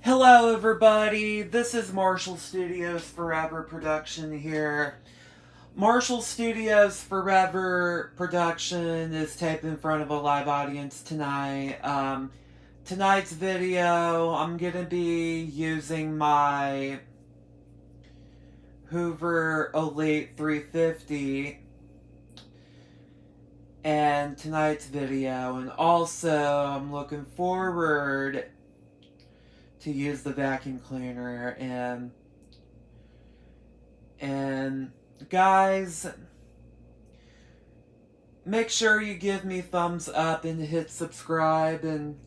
Hello everybody, this is Marshall Studios Forever Production here. Marshall Studios Forever Production is taped in front of a live audience tonight. Tonight's video, I'm going to be using my Hoover Elite 350 and tonight's video, and also I'm looking forward to use the vacuum cleaner. And guys, make sure you give me thumbs up and hit subscribe, and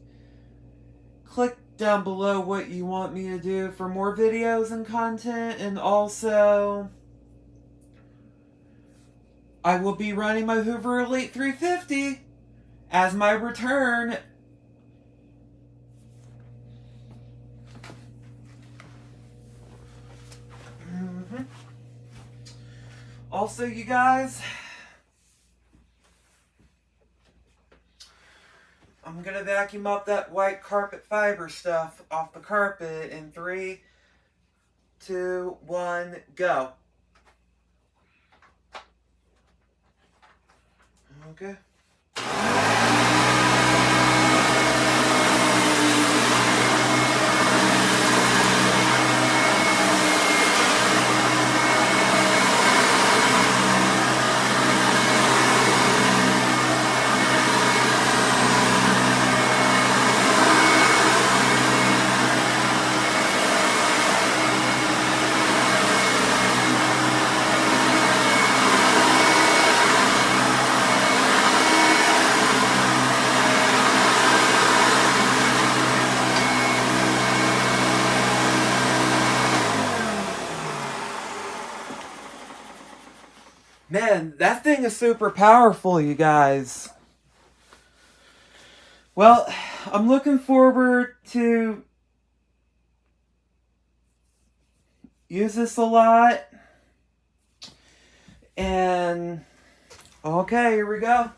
click down below what you want me to do for more videos and content. And also, I will be running my Hoover Elite 350 as my return. Also, you guys, I'm gonna vacuum up that white carpet fiber stuff off the carpet in 3, 2, 1, go. Okay. Man, that thing is super powerful, you guys. Well, I'm looking forward to use this a lot. And okay, here we go.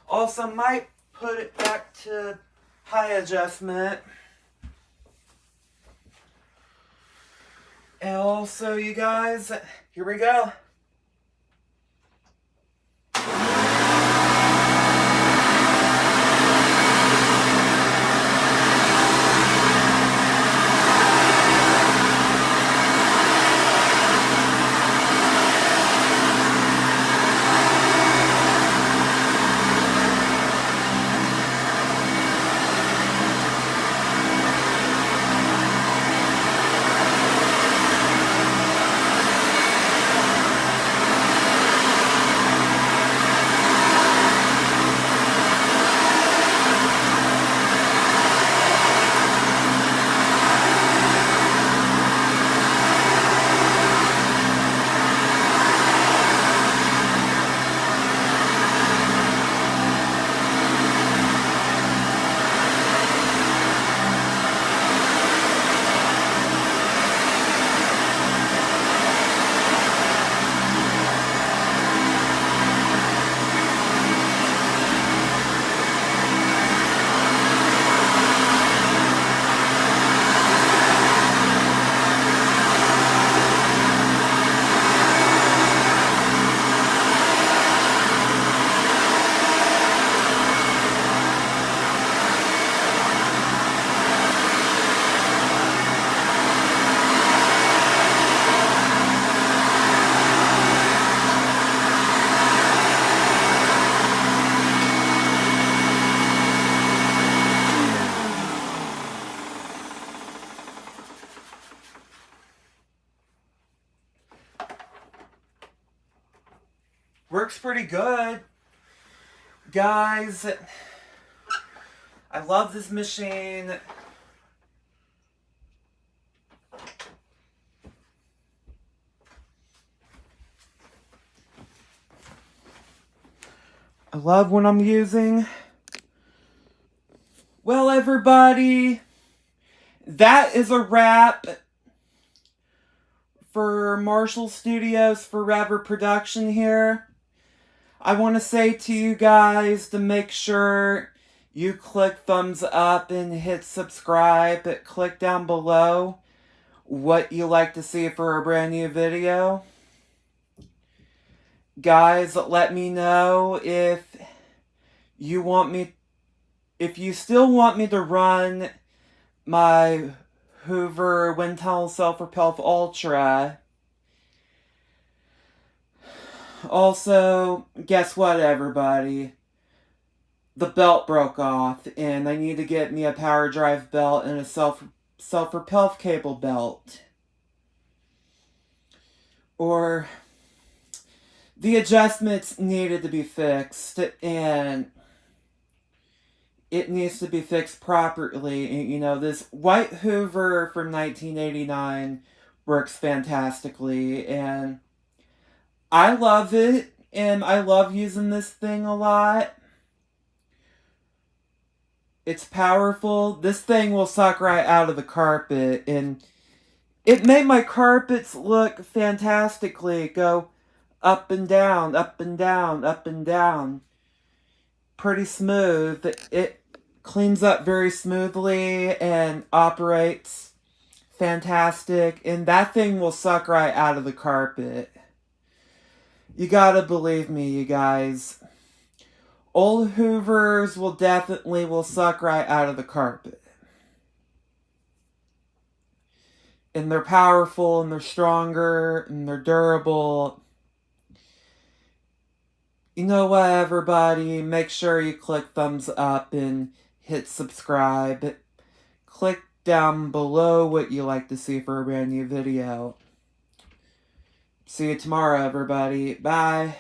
Also, might put it back to high adjustment. And also, you guys, here we go. Works pretty good. Guys, I love this machine. I love what I'm using. Well, everybody, that is a wrap for Marshall Studios Forever Production here. I want to say to you guys to make sure You click thumbs up and hit subscribe. Click down below what you like to see for a brand new video. Guys, let me know if you still want me to run my Hoover Wind Tunnel Self-Propel Ultra. Also, guess what, everybody? The belt broke off, and I need to get me a power drive belt and a self-propel cable belt. Or the adjustments needed to be fixed, and it needs to be fixed properly. You know, this white Hoover from 1989 works fantastically, and I love it, and I love using this thing a lot. It's powerful. This thing will suck right out of the carpet, and it made my carpets look fantastically. Go up and down, up and down, up and down. Pretty smooth. It cleans up very smoothly and operates fantastic, and that thing will suck right out of the carpet. You gotta believe me, you guys. Old Hoovers will suck right out of the carpet. And they're powerful, and they're stronger, and they're durable. You know what, everybody? Make sure you click thumbs up and hit subscribe. Click down below what you like to see for a brand new video. See you tomorrow, everybody. Bye.